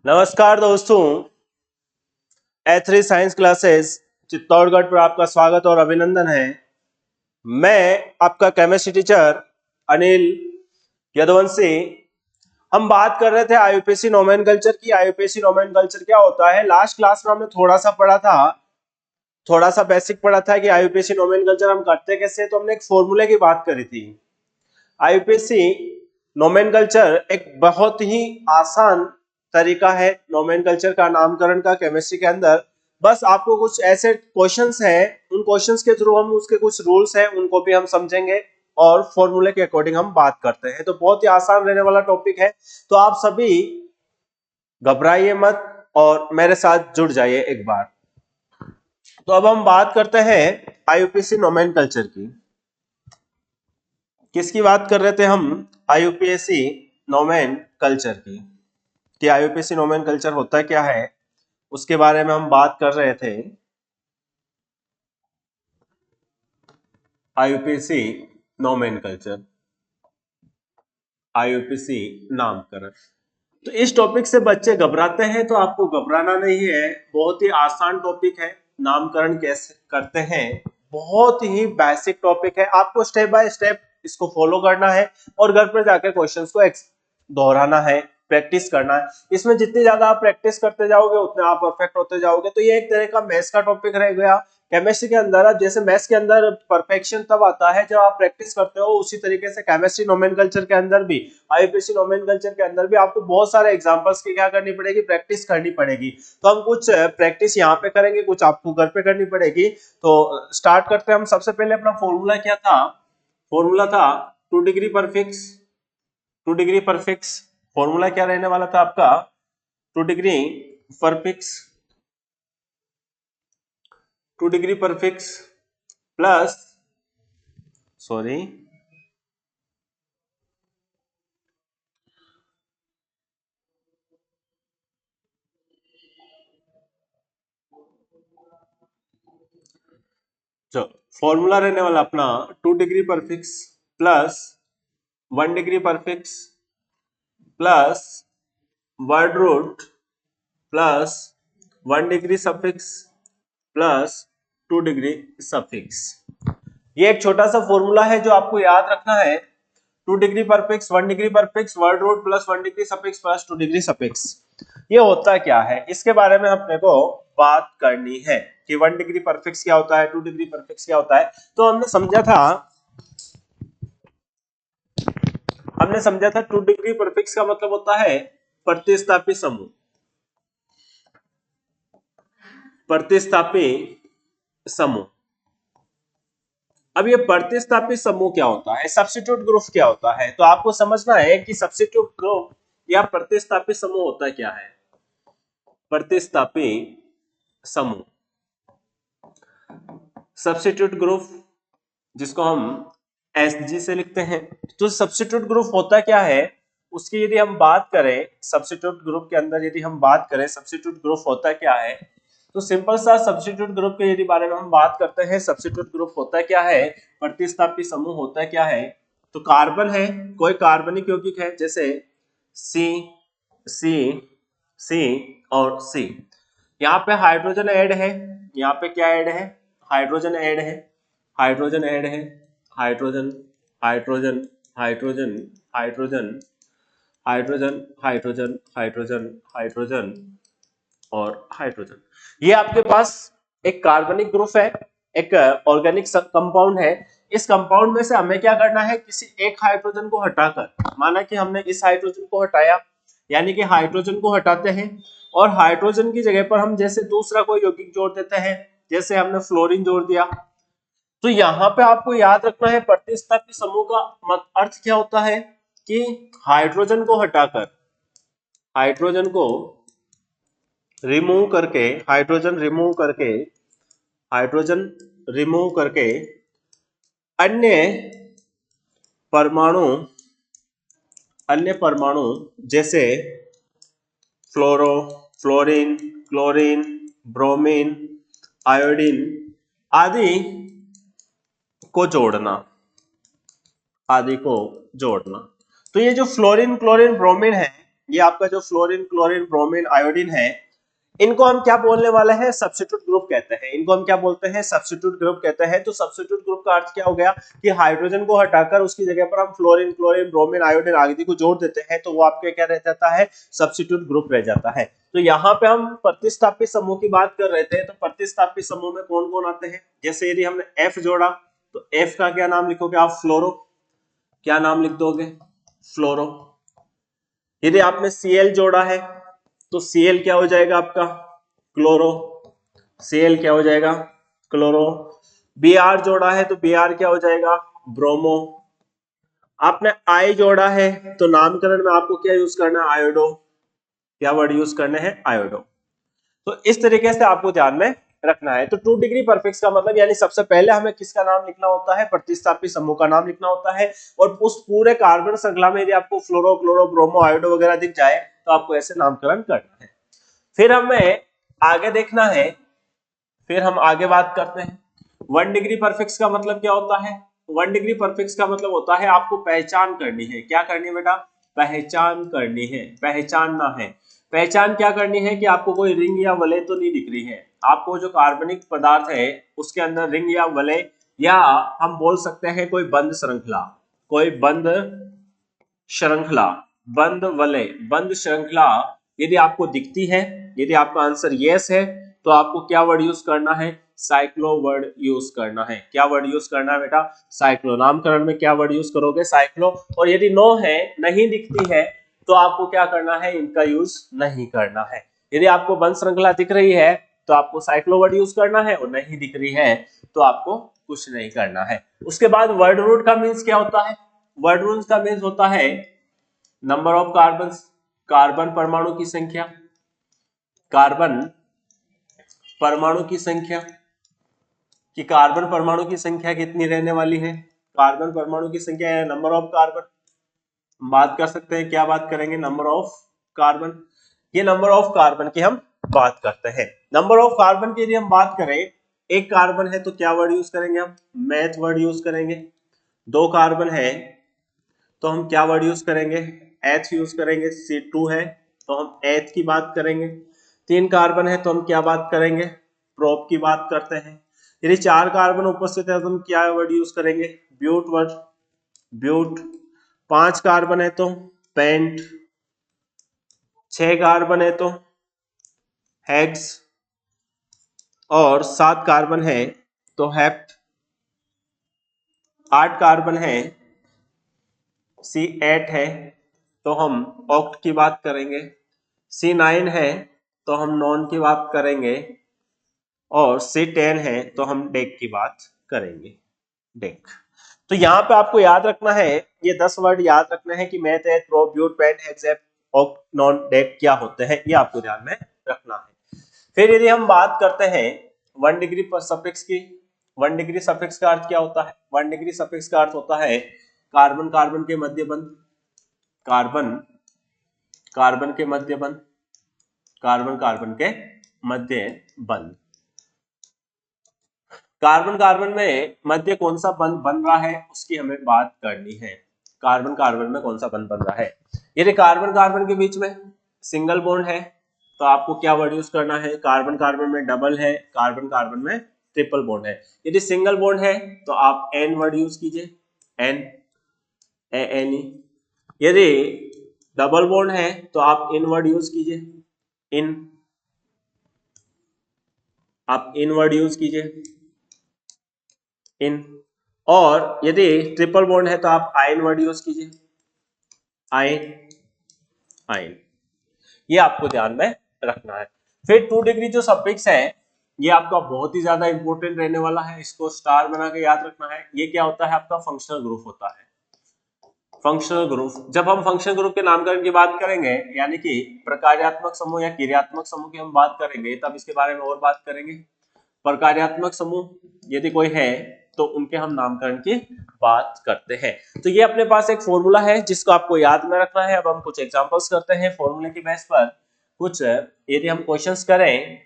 नमस्कार दोस्तों, E3 science classes Chittorgarh पर आपका स्वागत और अभिनंदन है। मैं आपका केमिस्ट्री टीचर अनिल यदुवंशी। हम बात कर रहे थे आईयूपीएसी नोमेनकल्चर की। आईयूपीएसी नोमेनकल्चर क्या होता है? लास्ट क्लास में हमने थोड़ा सा पढ़ा था, थोड़ा सा बेसिक पढ़ा था कि आईयूपीएसी नोमेनकल्चर हम करते कैसे। तो हमने एक फॉर्मूले की बात करी थी। आईयूपीएसी नोमेनकल्चर एक बहुत ही आसान तरीका है नोमेनकल्चर का, नामकरण का केमिस्ट्री के अंदर। बस आपको कुछ ऐसे क्वेश्चंस हैं, उन क्वेश्चंस के थ्रू हम उसके कुछ रूल्स हैं उनको भी हम समझेंगे और फॉर्मूले के अकॉर्डिंग हम बात करते हैं। तो बहुत ही आसान रहने वाला टॉपिक है, तो आप सभी घबराइए मत और मेरे साथ जुड़ जाइए एक बार। तो अब हम बात करते हैं आईयूपीएसी नोमेनकल्चर की। किसकी बात कर रहे थे हम? आईयूपीएसी नोमेनकल्चर की, कि आईयूपीएसी नोमेनकल्चर होता क्या है उसके बारे में हम बात कर रहे थे। आईयूपीएसी नोमेनकल्चर, आईयूपीएसी नामकरण। तो इस टॉपिक से बच्चे घबराते हैं, तो आपको घबराना नहीं है। बहुत ही आसान टॉपिक है। नामकरण कैसे करते हैं, बहुत ही बेसिक टॉपिक है। आपको स्टेप बाय स्टेप इसको फॉलो करना है और घर पर जाकर क्वेश्चंस को दोहराना है, प्रैक्टिस करना है। इसमें जितनी ज्यादा आप प्रैक्टिस करते जाओगे उतने आप परफेक्ट होते जाओगे। तो ये एक तरह का मैथ्स का टॉपिक रह गया केमिस्ट्री के अंदर। अब जैसे मैथ्स के अंदर परफेक्शन तब आता है जब आप प्रैक्टिस करते हो, उसी तरीके से केमिस्ट्री नोमेनकल्चर के अंदर भी, आईयूपीएसी नोमेनकल्चर के अंदर भी आपको बहुत सारे एग्जांपल्स की क्या करनी पड़ेगी? प्रैक्टिस करनी पड़ेगी। तो हम कुछ प्रैक्टिस यहाँ पे करेंगे, कुछ आपको घर पे करनी पड़ेगी। तो स्टार्ट करते हैं हम। सबसे पहले अपना फॉर्मूला क्या था? फॉर्मूला था 2 degree prefix. 2 degree prefix formula क्या रहने वाला था आपका? 2 degree prefix, 2 degree prefix plus, sorry, जो फॉर्मूला रहने वाला अपना 2 degree prefix plus 1 degree prefix plus word root plus 1 degree suffix plus 2 degree suffix. ये एक छोटा सा फॉर्मूला है जो आपको याद रखना है। 2 degree prefix, 1 degree prefix, word root plus 1 degree suffix plus 2 degree suffix. ये होता क्या है, इसके बारे में अपने को बात करनी है कि 1 डिग्री पर फिक्स क्या होता है, 2 डिग्री पर फिक्स क्या होता है। तो हमने समझा था 2 डिग्री पर फिक्स का मतलब होता है प्रतिस्थापी समूह। प्रतिस्थापी समूह। अब ये प्रतिस्थापी समूह क्या होता है, सब्स्टिट्यूट ग्रुप क्या होता है? तो आपको समझना है कि सब्स्टिट्यूट ग्रुप या प्रतिस्थापी समूह होता क्या है। प्रतिस्थापी समूह, सब्स्टिट्यूट ग्रुप, जिसको हम एसजी से लिखते हैं। तो सब्स्टिट्यूट ग्रुप होता क्या है उसकी यदि हम बात करें, सब्स्टिट्यूट ग्रुप के अंदर यदि हम बात करें सब्स्टिट्यूट ग्रुप होता क्या है, तो सिंपल सा सब्स्टिट्यूट ग्रुप के यदि बारे में हम बात करते हैं, सब्स्टिट्यूट ग्रुप होता क्या है, प्रतिस्थापी समूह होता क्या है। तो कार्बन है, कोई कार्बनिक यौगिक है, जैसे सी, सी, सी और सी। यहाँ पे हाइड्रोजन ऐड है, यहाँ पे क्या ऐड है? हाइड्रोजन ऐड है, हाइड्रोजन ऐड है, hydrogen, hydrogen, hydrogen, hydrogen, hydrogen, hydrogen, hydrogen, hydrogen और हाइड्रोजन। ये आपके पास एक कार्बनिक ग्रुप है, एक ऑर्गेनिक कंपाउंड है। इस कंपाउंड में से हमें क्या करना है? किसी एक हाइड्रोजन को हटाकर, माना कि हमने इस हाइड्रोजन को हटाया, यानी कि हाइड्रोजन को हटाते हैं और हाइड्रोजन की जगह पर हम जैसे दूसरा कोई यौगिक जोड़ देते हैं, जैसे हमने फ्लोरीन जोड़ दिया। तो यहाँ पे आपको याद रखना है प्रतिस्थापी समूह का अर्थ क्या होता है कि हाइड्रोजन को हटाकर, हाइड्रोजन को रिमूव करके, हाइड्रोजन रिमूव करके, हाइड्रोजन रिमूव करके अन्य परमाणु, अन्य परमाणु जैसे फ्लोरो, फ्लोरीन, क्लोरीन, ब्रोमीन, आयोडीन आदि को जोड़ना, आदि को जोड़ना। तो ये जो फ्लोरीन, क्लोरीन, ब्रोमीन है, ये आपका जो फ्लोरीन, क्लोरीन, ब्रोमीन, आयोडीन है, इनको हम क्या बोलने वाले हैं? सब्स्टिट्यूट ग्रुप कहते हैं। इनको हम क्या बोलते हैं? सब्स्टिट्यूट ग्रुप कहते हैं। तो सब्स्टिट्यूट ग्रुप का अर्थ क्या हो गया कि हाइड्रोजन को हटाकर उसकी जगह पर हम फ्लोरीन, क्लोरीन, ब्रोमीन, आयोडीन आदि को जोड़ देते हैं, तो वो आपके क्या रह जाता है? सब्स्टिट्यूट ग्रुप रह जाता है। तो यहाँ पे हम प्रतिस्थापित समूह की बात कर रहे थे, तो प्रतिस्थापित समूह में कौन कौन आते हैं? जैसे यदि हमने F जोड़ा तो F का क्या नाम लिखोगे आप? फ्लोरो। क्या नाम लिख दोगे? फ्लोरो। यदि आपने Cl जोड़ा है तो Cl क्या हो जाएगा आपका? क्लोरो। Cl क्या हो जाएगा? क्लोरो। Br जोड़ा है तो Br क्या हो जाएगा? ब्रोमो। आपने I जोड़ा है तो नामकरण में आपको क्या यूज करना है? आयोडो। क्या वर्ड यूज करने हैं? आयोडो। तो इस तरीके से आपको ध्यान में रखना है। तो 2 डिग्री परफेक्ट का मतलब यानी सबसे पहले हमें किसका नाम लिखना होता है? प्रतिस्थापित समूह का नाम लिखना होता है। और उस पूरे कार्बन श्रृंखला में यदि आपको फ्लोरो, क्लोरो, ब्रोमो, आयोडो वगैरह दिख जाए तो आपको ऐसे नामकरण करना है। फिर हमें आगे देखना है, फिर हम आगे बात करते हैं 1 डिग्री परफेक्ट का मतलब क्या होता है? 1 डिग्री परफेक्ट का मतलब होता है आपको पहचान करनी है। क्या करनी है बेटा? पहचान करनी है, पहचानना है। पहचान क्या करनी है कि आपको कोई रिंग या वलय तो नहीं दिख रही है। आपको जो कार्बनिक पदार्थ है उसके अंदर रिंग या वलय, या हम बोल सकते हैं कोई बंद श्रृंखला, कोई बंद श्रृंखला, बंद वलय, बंद श्रृंखला यदि आपको दिखती है, यदि आपका आंसर यस है, तो आपको क्या वर्ड यूज करना है? साइक्लो वर्ड यूज करना है। क्या वर्ड यूज करना है बेटा? साइक्लो। नामकरण में क्या वर्ड यूज करोगे? साइक्लो। और यदि नो है, नहीं दिखती है, तो आपको क्या करना है? इनका यूज नहीं करना है। यदि आपको बंद श्रृंखला दिख रही है तो आपको साइक्लो वर्ड यूज करना है, और नहीं दिख रही है तो आपको कुछ नहीं करना है। उसके बाद वर्ड रूट का मीन्स क्या होता है? वर्ड रूट का मीन्स होता है नंबर ऑफ कार्बन, कार्बन परमाणु की संख्या, कार्बन परमाणु की संख्या, कि कार्बन परमाणु की संख्या कितनी रहने वाली है? कार्बन परमाणु की संख्या है नंबर ऑफ कार्बन। बात कर सकते हैं, क्या बात करेंगे? Number of carbon. ये नंबर ऑफ कार्बन की हम बात करते हैं। नंबर ऑफ कार्बन की यदि हम बात करें, एक कार्बन है तो क्या वर्ड यूज करेंगे हम? मैथ वर्ड यूज करेंगे। 2 कार्बन है तो हम क्या वर्ड यूज करेंगे? एथ यूज करेंगे। C2 है तो हम एथ की बात करेंगे। 3 कार्बन है तो हम क्या बात करेंगे? प्रोप की बात करते हैं। यदि 4 कार्बन उपस्थित है तो हम क्या वर्ड यूज करेंगे? ब्यूट वर्ड, ब्यूट। 5 कार्बन है तो पेंट। 6 कार्बन है तो हेक्स, और 7 कार्बन है तो हेप्ट। 8 कार्बन है, C8 है तो हम ऑक्ट की बात करेंगे। C9 है तो हम नॉन की बात करेंगे, और C10 है तो हम डेक की बात करेंगे। डेक। तो यहाँ पे आपको याद रखना है, ये 10 वर्ड याद रखना है कि meth, eth, prop, but, pent, hex, oct, non, dec क्या होते हैं, ये आपको ध्यान में रखना है। फिर यदि हम बात करते हैं 1 डिग्री सफिक्स की, 1 डिग्री सफिक्स का अर्थ क्या होता है? 1 डिग्री सफिक्स का अर्थ होता है कार्बन कार्बन के मध्य बंध, कार्बन कार्बन के मध्य बंध, कार्बन कार्बन के मध्य बंध। कार्बन कार्बन में मध्य कौन सा बंध बन रहा है उसकी हमें बात करनी है। कार्बन कार्बन में कौन सा बंध बन रहा है? यदि कार्बन कार्बन के बीच में सिंगल बॉन्ड है तो आपको क्या वर्ड यूज करना है? कार्बन कार्बन में डबल है, कार्बन कार्बन में ट्रिपल बॉन्ड है। यदि सिंगल बॉन्ड है तो आप एन वर्ड यूज कीजिए, एन, एन। यदि डबल बॉन्ड है तो आप इन वर्ड यूज कीजिए, इन, आप इन वर्ड यूज कीजिए, इन। और यदि ट्रिपल बॉन्ड है तो आप आयन वर्ड यूज कीजिए, आयन, आयन। ये आपको ध्यान में रखना है। फिर 2 डिग्री जो सफिक्स है ये आपका बहुत ही ज्यादा इंपॉर्टेंट रहने वाला है, इसको स्टार बना के याद रखना है। ये क्या होता है? आपका फंक्शनल ग्रुप होता है। फंक्शनल ग्रुप, जब हम फंक्शनल ग्रुप के नामकरण की बात करेंगे, यानी कि प्रकार्यात्मक समूह या क्रियात्मक समूह की हम बात करेंगे, तब इसके बारे में और बात करेंगे। प्रकार्यात्मक समूह यदि कोई है तो उनके हम नामकरण की बात करते हैं। तो ये अपने पास एक फॉर्मूला है जिसको आपको याद में रखना है। अब हम कुछ एग्जांपल्स करते हैं फॉर्मूले की बेस पर। कुछ यदि हम क्वेश्चंस करें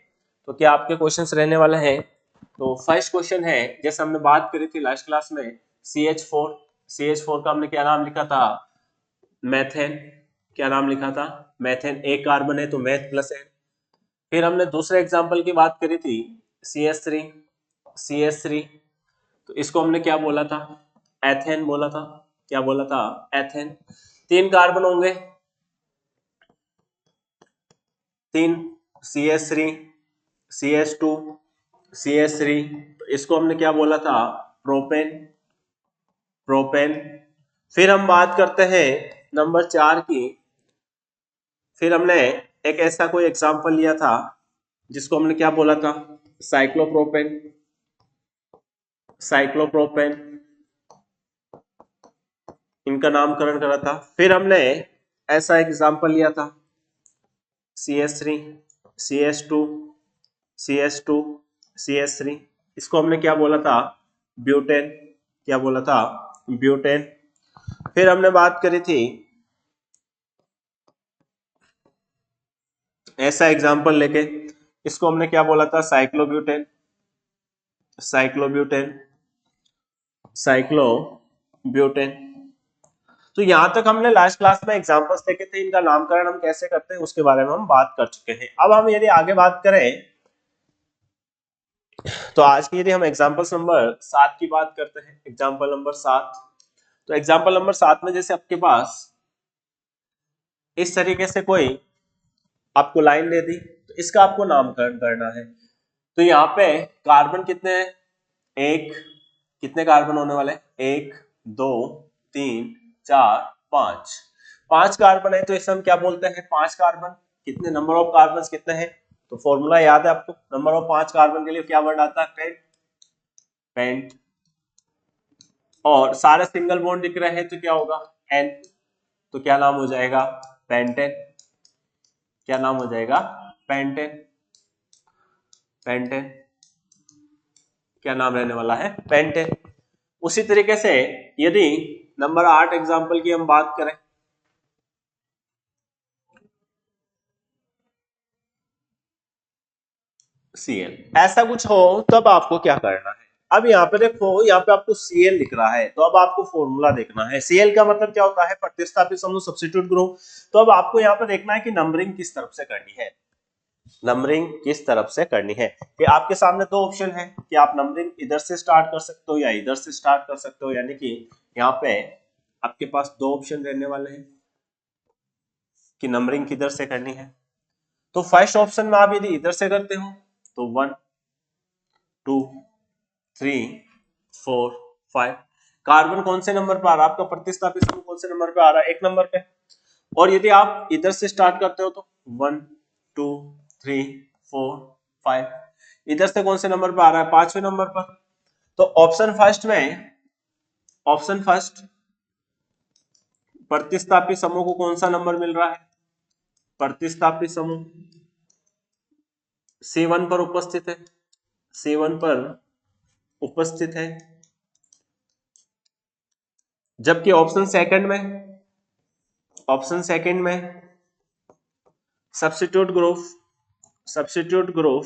तो क्या आपके क्वेश्चंस रहने वाले हैं? तो फर्स्ट क्वेश्चन है, जैसे हमने बात करी थी लास्ट क्लास में, CH4। CH4 का हमने क्या नाम लिखा था? मेथेन। क्या नाम लिखा था, मेथेन, एक कार्बन है तो मेथ प्लस एन। फिर हमने दूसरे एग्जाम्पल की बात करी थी CH3, CH3, तो इसको हमने क्या बोला था, एथेन बोला था। क्या बोला था, एथेन। 3 कार्बन होंगे, 3, CH3, CH2, CH3, तो इसको हमने क्या बोला था, प्रोपेन, प्रोपेन। फिर हम बात करते हैं नंबर 4 की। फिर हमने एक ऐसा कोई एग्जांपल लिया था जिसको हमने क्या बोला था, साइक्लोप्रोपेन, साइक्लोप्रोपेन, इनका नामकरण करा था। फिर हमने ऐसा एग्जांपल लिया था CH3, CH2, CH2, CH3, इसको हमने क्या बोला था, ब्यूटेन। क्या बोला था, ब्यूटेन। फिर हमने बात करी थी ऐसा एग्जांपल लेके, इसको हमने क्या बोला था, साइक्लोब्यूटेन, साइक्लोब्यूटेन, साइक्लोब्यूटेन। तो यहां तक हमने लास्ट क्लास में एग्जांपल्स देखे थे, इनका नामकरण हम कैसे करते हैं उसके बारे में हम बात कर चुके हैं। अब हम यदि आगे बात करें तो आज की यदि हम एग्जांपल्स नंबर 7 की बात करते हैं, एग्जांपल नंबर 7, तो एग्जांपल नंबर 7 में जैसे आपके पास इस तरीके से कोई आपको लाइन दे दी, तो इसका आपको नामकरण करना है। तो यहाँ पे कार्बन कितने हैं, एक, कितने कार्बन होने वाले, 1 2 3 4 5, 5 कार्बन है, तो इसे हम क्या बोलते हैं, 5 कार्बन। कितने नंबर ऑफ कार्बन कितने हैं, तो फॉर्मूला याद है आपको, नंबर ऑफ 5 कार्बन के लिए क्या वर्ड आता है, पेंट, पेंट। और सारे सिंगल बॉन्ड दिख रहे हैं तो क्या होगा, एन, तो क्या नाम हो जाएगा, पेंटेन। क्या नाम हो जाएगा, पेंटेन, पेंटेन। क्या नाम रहने वाला है, पेंटेन। उसी तरीके से यदि नंबर 8 एग्जांपल की हम बात करें, Cl, ऐसा कुछ हो तब आपको क्या करना है। अब यहाँ पे देखो, यहाँ पे आपको Cl लिख रहा है, तो अब आपको फॉर्मूला देखना है। Cl का मतलब क्या होता है, प्रतिस्थापित समूह, सब्स्टिट्यूट ग्रुप। तो अब आपको यहाँ पे देखना है कि नंबरिंग किस तरफ से करनी है, नंबरिंग किस तरफ से करनी है। कि आपके सामने दो ऑप्शन है कि आप नंबरिंग इधर से स्टार्ट कर सकते हो या इधर से स्टार्ट कर सकते हो, यानी कि यहाँ पे आपके पास दो ऑप्शन रहने वाले हैं कि नंबरिंग किधर से करनी है। तो फर्स्ट ऑप्शन में आप यदि इधर से करते हो तो 1 2 3 4 5, कार्बन कौन से नंबर पे आ रहा है आपका, प्रतिस्थापित समूह कौन से नंबर पे आ रहा है, 1 नंबर पे। और यदि आप इधर से स्टार्ट करते हो तो 1 2 3 4 5, इधर से कौन से नंबर पे आ रहा है, 5वें नंबर पर। तो ऑप्शन फर्स्ट में, ऑप्शन फर्स्ट, प्रतिस्थापित समूह को कौन सा नंबर मिल रहा है, प्रतिस्थापित समूह C1 पर उपस्थित है, C1 पर उपस्थित है। जबकि ऑप्शन सेकंड में, ऑप्शन सेकंड में substitute group, substitute group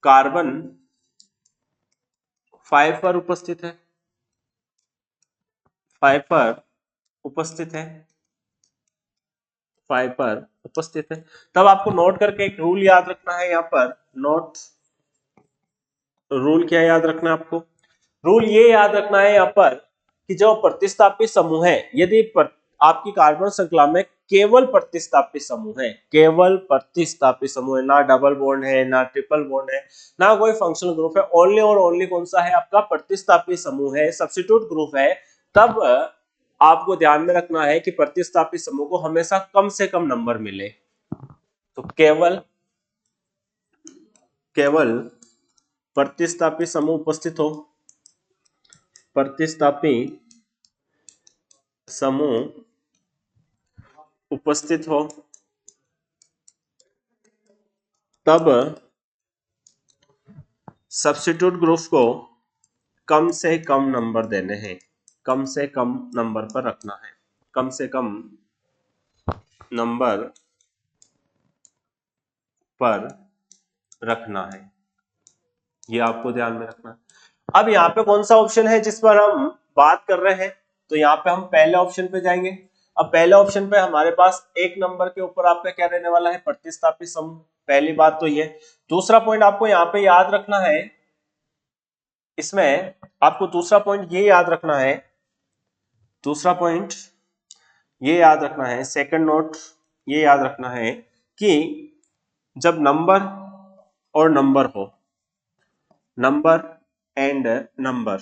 carbon 5 पर उपस्थित है, 5 पर उपस्थित है, 5 पर उपस्थित है। तब आपको नोट करके एक रूल याद रखना है, यहाँ पर नोट, रूल क्या याद रखना है आपको, रूल ये याद रखना है यहाँ पर कि जो प्रतिस्थापित समूह है, यदि आपकी कार्बन श्रृंखला में केवल प्रतिस्थापित समूह है, केवल प्रतिस्थापित समूह है, ना डबल बॉन्ड है, ना ट्रिपल बॉन्ड है, ना कोई फंक्शनल ग्रुप है, ओनली और ओनली कौन सा है आपका, प्रतिस्थापित समूह है, सब्स्टिट्यूट ग्रुप है, तब आपको ध्यान में रखना है कि प्रतिस्थापित समूह को हमेशा कम से कम नंबर मिले। तो केवल, केवल प्रतिस्थापित समूह उपस्थित हो, प्रतिस्थापित समूह उपस्थित हो, तब सब्स्टिट्यूट ग्रुप को कम से कम नंबर देने हैं, कम से कम नंबर पर रखना है, कम से कम नंबर पर रखना है, ये आपको ध्यान में रखना है। अब यहाँ पे कौन सा ऑप्शन है जिस पर हम बात कर रहे हैं, तो यहाँ पे हम पहले ऑप्शन पे जाएंगे। अब पहले ऑप्शन पे हमारे पास एक नंबर के ऊपर आपका क्या रहने वाला है, प्रतिस्थापित समूह। पहली बात तो ये। दूसरा पॉइंट आपको यहाँ पे याद रखना है, इसमें आपको दूसरा पॉइंट ये याद रखना है, दूसरा पॉइंट ये याद रखना है, सेकंड नोट ये याद रखना है कि जब नंबर और नंबर हो, नंबर एंड नंबर,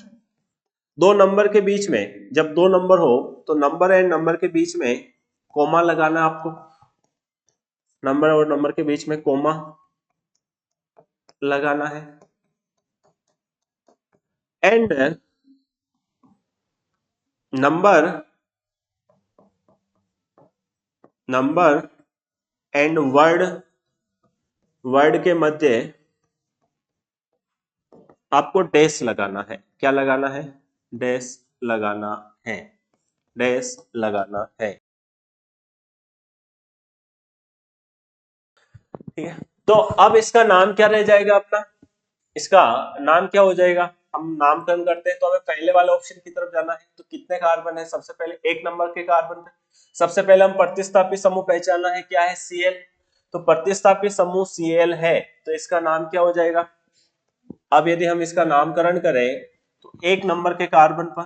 दो नंबर के बीच में, जब दो नंबर हो तो नंबर एंड नंबर के बीच में कोमा लगाना है आपको, नंबर और नंबर के बीच में कोमा लगाना है। एंड नंबर एंड वर्ड के मध्य आपको डैश लगाना है। क्या लगाना है, डैश लगाना है, डैश लगाना है। ठीक है, तो अब इसका नाम क्या रह जाएगा अपना, इसका नाम क्या हो जाएगा, हम नामकरण करते हैं तो हमें पहले वाले ऑप्शन की तरफ जाना है। तो कितने कार्बन है, सबसे पहले एक नंबर के कार्बन पे सबसे पहले हम प्रतिस्थापित समूह पहचानना है, क्या है, Cl। तो प्रतिस्थापित समूह Cl है तो इसका नाम क्या हो जाएगा। अब यदि हम इसका नामकरण करें तो एक नंबर के कार्बन पर,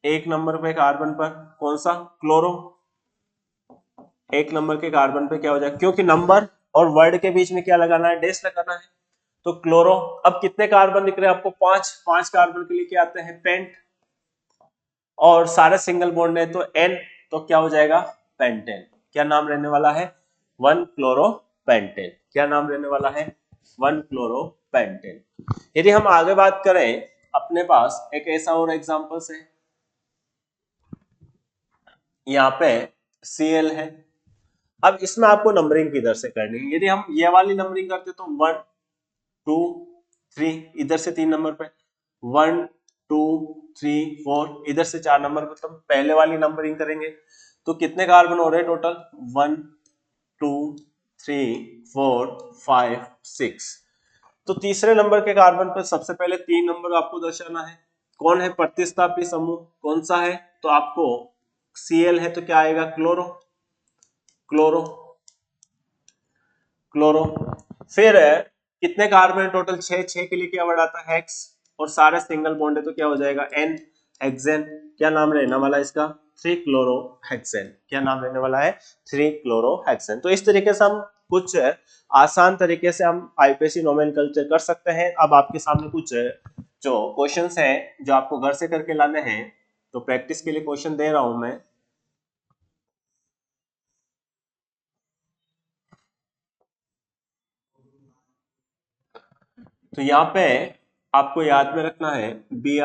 एक नंबर पे कार्बन पर कौन सा, क्लोरो, एक नंबर के कार्बन पे क्या हो जाएगा, क्योंकि नंबर और वर्ड के बीच में क्या लगाना है, डैश लगाना है, तो क्लोरो। अब कितने कार्बन दिख रहे हैं आपको, पांच कार्बन के लिए क्या आते हैं, पेंट, और सारे सिंगल बॉन्ड है तो एन, तो क्या हो जाएगा, पेंटेन। क्या नाम रहने वाला है, 1 क्लोरो पेंटेन। क्या नाम रहने वाला है, 1 क्लोरो पेंटेन। यदि हम आगे बात करें, अपने पास एक ऐसा और एग्जांपल्स है, यहाँ पे Cl है। अब इसमें आपको नंबरिंग किधर से करनी है, यदि हम ये वाली नंबरिंग करते तो 1 2 3, इधर से 3 नंबर पे 1 2 3 4, इधर से 4 नंबर पे, तो पहले वाली नंबरिंग करेंगे तो कितने कार्बन हो रहे हैं टोटल, 1 2 3 4 5 6। तो तीसरे नंबर के कार्बन पर सबसे पहले 3 नंबर आपको दर्शाना है, कौन है, प्रतिस्थापित समूह कौन सा है, तो आपको Cl है तो क्या आएगा, क्लोरो, क्लोरो, क्लोरो। फिर कितने कार्बन टोटल, 6 के लिए क्या वर्ड आता है, हेक्स, और सारे सिंगल बॉन्ड है तो क्या हो जाएगा, एन, हेक्सेन। क्या नाम रहने वाला है इसका, 3 क्लोरो हेक्सेन। क्या नाम रहने वाला है, 3 क्लोरो हेक्सेन। तो इस तरीके से हम कुछ आसान तरीके से हम आईपीएससी नोमेनकल्चर कर सकते हैं। अब आपके सामने कुछ जो क्वेश्चंस हैं जो आपको घर से करके लाने हैं, तो प्रैक्टिस के लिए क्वेश्चन दे रहा हूं मैं। तो यहाँ पे आपको याद में रखना है बी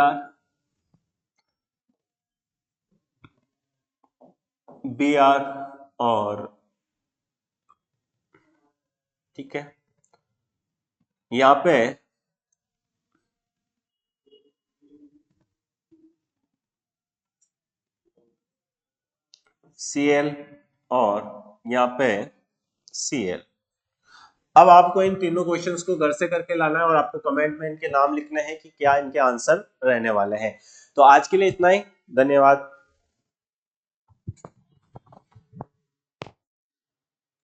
आर और, ठीक है, यहाँ पे Cl और यहाँ पे Cl। अब आपको इन तीनों क्वेश्चंस को घर से करके लाना है और आपको कमेंट में इनके नाम लिखने हैं कि क्या इनके आंसर रहने वाले हैं। तो आज के लिए इतना ही, धन्यवाद।